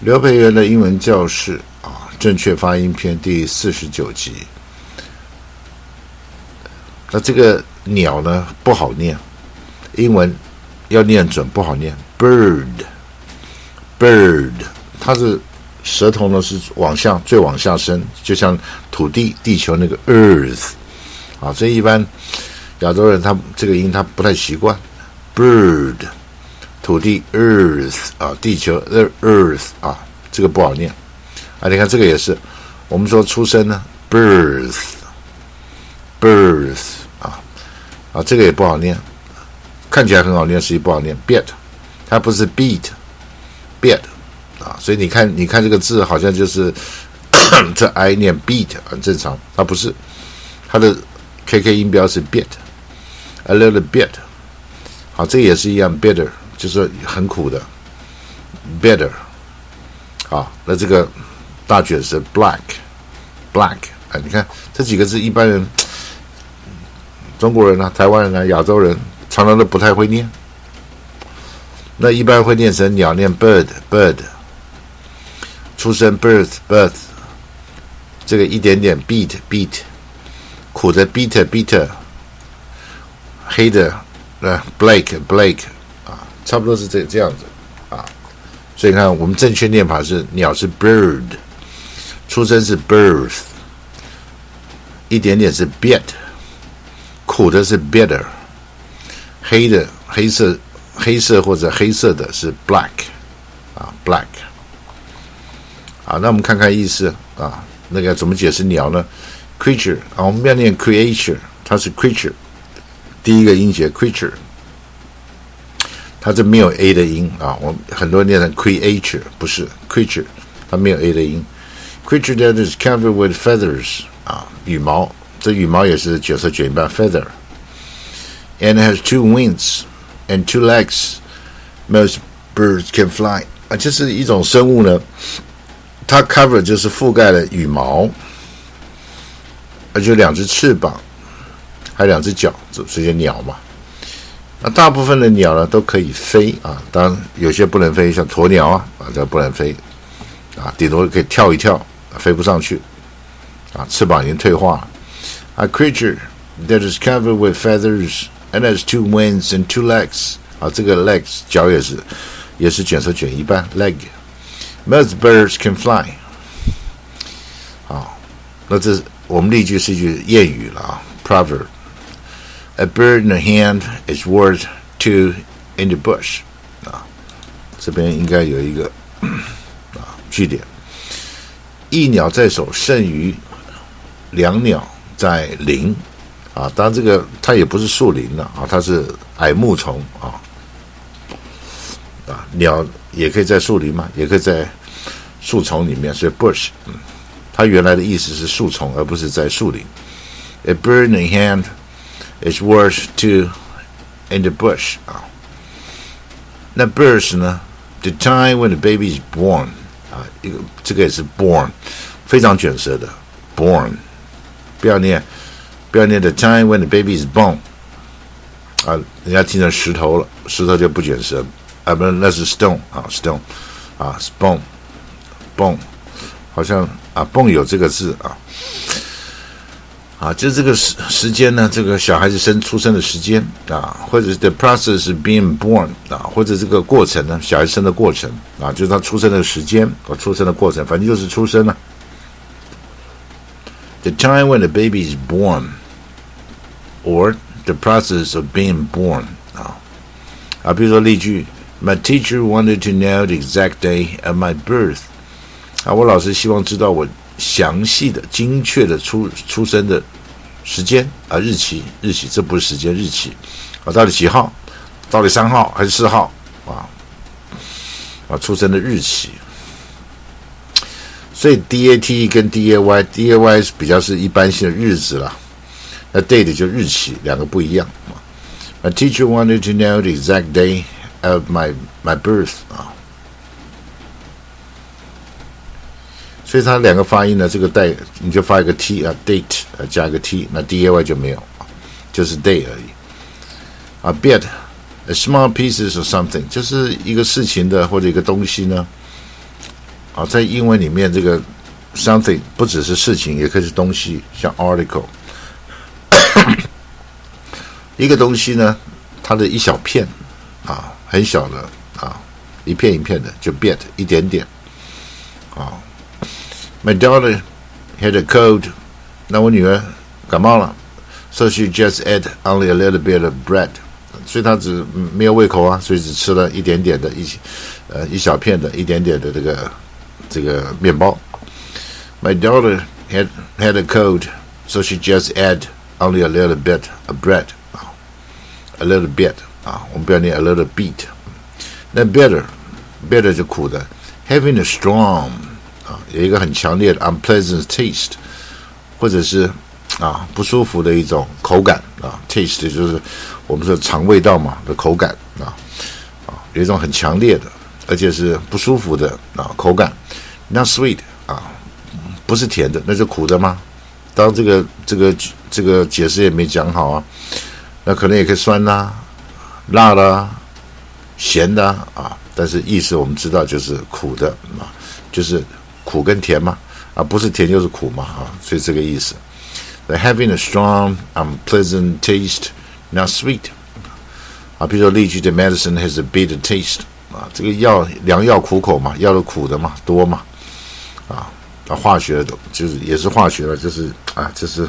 刘培元的英文教室正确发音篇第49集。那这个鸟呢不好念，英文要念准不好念 bird， 它是舌头呢是最往下伸，就像土地地球那个 earth 所以一般亚洲人他这个音他不太习惯 bird 土地 earth 地球 earth 这个不好念你看这个也是我们说出生呢 birth 这个也不好念，看起来很好念，实际不好念 beat 它不是 beat 所以你看这个字好像就是这 I 念 beat 很正常，它不是，它的 KK 音标是 beat a little bit 这个也是一样 bitter 就是很苦的 bitter 那这个大卷是 black 你看这几个字一般人中国人台湾人亚洲人常常都不太会念，那一般会念成鸟念 bird 出生 birth 这个一点点 beat 苦的 bitter 黑的Blake 差不多是这样子所以看我们正确念法是鸟是 bird， 出生是 birth， 一点点是 beat， 苦的是 bitter， 黑色或者黑色的是 black。那我们看看意思那个怎么解释鸟呢 creature 我们不要念 creature， 它是 creature， 第一个音节 creature， 它这没有 a 的音我们很多人念成 creature， 不是 creature， 它没有 a 的音 creature that is covered with feathers 羽毛，这羽毛也是卷舌卷一半 feather and has two wings and two legs most birds can fly 就是一种生物呢，它 cover 就是覆盖了羽毛，而且两只翅膀还有两只脚，这些鸟嘛。那大部分的鸟呢都可以飞当然有些不能飞，像鸵鸟这不能飞顶多可以跳一跳，飞不上去翅膀已经退化了。A creature that is covered with feathers and has two wings and two legs 这个 legs 脚也是卷舌卷一半 leg。Most birds can fly 那这我们例句是一句谚语了proverb A bird in the hand is worth two in the bush 这边应该有一个句点，一鸟在手胜于两鸟在林当然这个它也不是树林了它是矮木丛鸟也可以在树林嘛，也可以在树丛里面，所以 bush 它原来的意思是树丛而不是在树林。 A bird in the hand is worth two in the bush 那 birth 呢 the time when the baby is born 这个也是 born 非常卷舌的 born 不要念 the time when the baby is born 人家听成石头了，石头就不卷舌不是，那是 stone stone bone 好像bone 有这个字就是这个时间呢，这个小孩子出生的时间或者 the process of being born 或者这个过程呢，小孩生的过程就是他出生的时间和出生的过程，反正就是出生了。The time when the baby is born or the process of being born 比如说例句 My teacher wanted to know the exact day of my birth 我老师希望知道我详细的精确的出生的时间日期这不是时间，日期到底几号，到底3号还是4号出生的日期。所以 DAT 跟 DAY 比较是一般性的日子啦，那 date 就日期，两个不一样。My teacher wanted to know the exact day of my birth所以它两个发音呢，这个带你就发一个 t date 加一个 t， 那 day 就没有，就是 day 而已bit a small pieces of something 就是一个事情的或者一个东西呢啊，在英文里面这个 something 不只是事情，也可以是东西，像 article 一个东西呢，它的一小片啊，很小的啊，一片一片的就 bit 一点点啊。My daughter had a cold， 那我女儿感冒了 ，so she just ate only a little bit of bread， 所以她只没有胃口啊，所以只吃了一点点的一小片的一点点的这个面包。My daughter had a cold, so she just ate only a little bit of bread. A little bit 啊，我们不要念 a little bit。那 bitter 就苦的 ，having a strong 啊，有一个很强烈的 unpleasant taste， 或者是啊不舒服的一种口感啊 ，taste 就是我们说肠胃道嘛的口感啊，有一种很强烈的，而且是不舒服的啊口感。Not sweet 啊，不是甜的，那是苦的吗？当然这个解释也没讲好啊，那可能也可以酸啦、辣啦、咸的啊，但是意思我们知道就是苦的啊，就是苦跟甜嘛啊，不是甜就是苦嘛啊，所以这个意思。The having a strong, unpleasant taste, not sweet 啊，比如说例句的 medicine has a bitter taste 啊，这个良药苦口嘛，药的苦的嘛多嘛啊，化学的就是也是化学的，就是啊，这是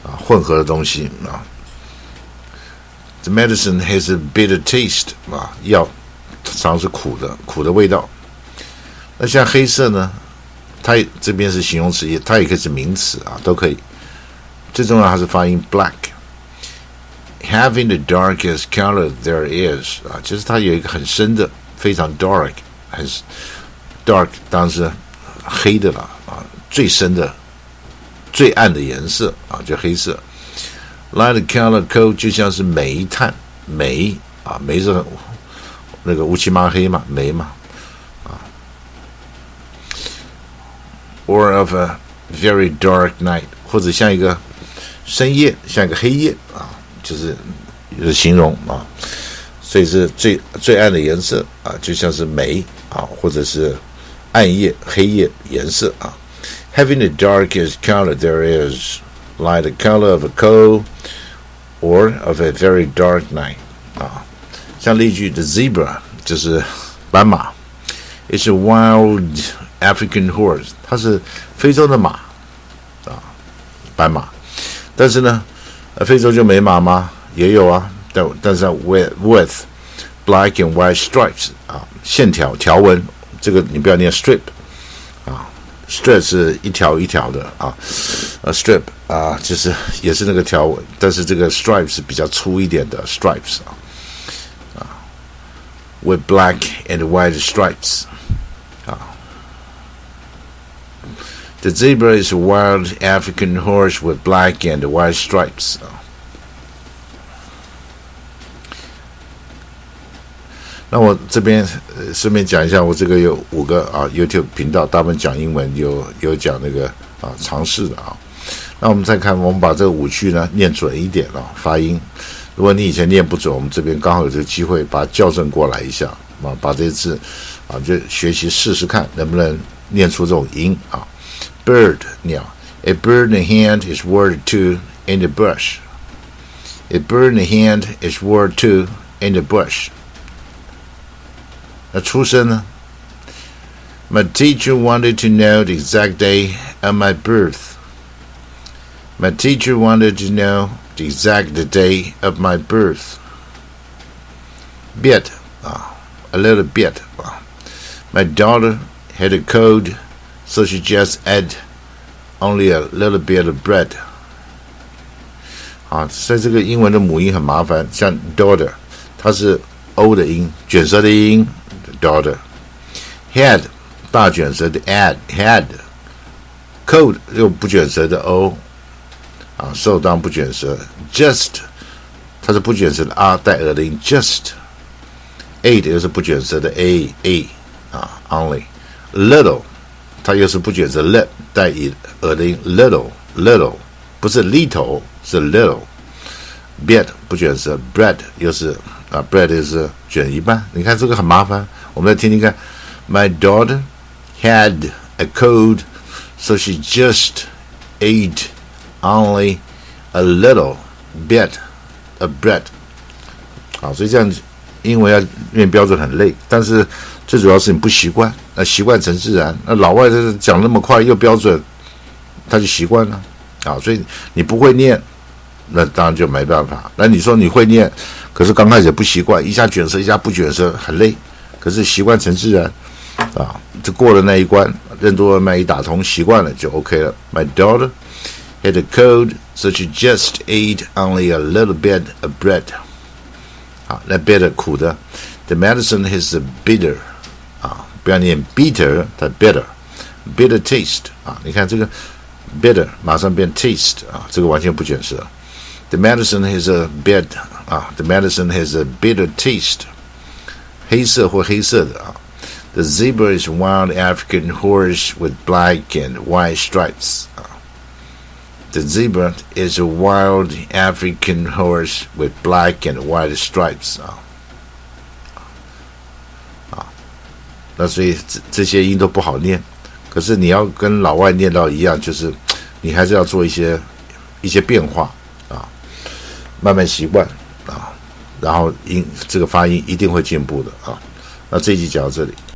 啊混合的东西啊。The medicine has a bitter taste 啊，药常是苦的味道。那像黑色呢，它这边是形容词，它也可以是名词啊，都可以。最重要还是发音 black。Having the darkest color there is 啊，就是它有一个很深的，非常 dark， 很 dark， 当然是黑的了啊，最深的、最暗的颜色啊，就黑色。Light color code 就像是煤炭，煤啊，煤是那个乌漆嘛黑嘛，煤嘛啊。Or of a very dark night， 或者像一个深夜，像一个黑夜啊，就是形容啊，所以是最暗的颜色啊，就像是煤啊，或者是暗夜、黑夜颜色啊。Having the darkest color there is, like the color of a coal or of a very dark night 啊，像例句的 zebra 就是斑马 ，It's a wild African horse， 它是非洲的马啊，斑马。但是呢，非洲就没马吗？也有啊，但是 with black and white stripes 啊，线条条纹，这个你不要念 strip 啊 ，strip 是一条一条的啊，strip 啊，就是也是那个条纹，但是这个 stripes 是比较粗一点的 stripes 啊 ，with black and white stripes 啊。The zebra is a wild African horse with black and white stripes. 那我这边顺便讲一下，我这个有5个啊 YouTube 频道，大部分讲英文，有讲那个啊常识的啊。那我们再看，我们把这个5句呢念准一点啊，发音。如果你以前念不准，我们这边刚好有这个机会把它校正过来一下啊，把这字啊就学习试试看能不能念出这种音啊。Bird 鸟 ，A bird in the hand is worth two in the bush. A bird in the hand is worth two in the bush. 那出生呢 ？My teacher wanted to know the exact day of my birth. My teacher wanted to know the exact day of my birth. Bit 啊 ，a little bit 啊。My daughter had a cold, so she just ate only a little bit of bread. 啊，所以这个英文的母音很麻烦，像 daughter， 它是 o 的音，卷舌的音 daughter。Had 大卷舌的 had。Cold 又不卷舌的 o。啊，受当不卷舌 ，just 它是不卷舌的 r 带耳的音 ，just。ate 又是不卷舌的 a 啊 ，only。little 它又是不卷舌 let 带耳的音 little， 不是 little 是 little。bit 不卷舌 bread 又是bread 又是卷一半，你看这个很麻烦，我们来听听看。My daughter had a cold, so she just ate only a little bit of bread. 好，所以这样英文要念标准很累，但是最主要是你不习惯，那习惯成自然。那老外就是讲那么快又标准，他就习惯了。好，所以你不会念，那当然就没办法。那你说你会念，可是刚开始不习惯，一下卷舌一下不卷舌，很累。可是习惯成自然，啊，就过了那一关，任督二脉一打通，习惯了就 OK 了。My daughter had a cold, so she just ate only a little bit of bread. 好，那 bitter 苦的 ，the medicine is bitter 啊，不要念 bitter， 它 bitter taste 啊，你看这个 bitter 马上变 taste 啊，这个完全不卷舌。The medicine has a bit 啊 ，the medicine has a bitter taste， 黑色或黑色的啊。The zebra is a wild African horse with black and white stripes 啊。The zebra is a wild African horse with black and white stripes 那所以这些音都不好念，可是你要跟老外念到一样，就是你还是要做一些变化慢慢习惯然后这个发音一定会进步的那这一集讲到这里。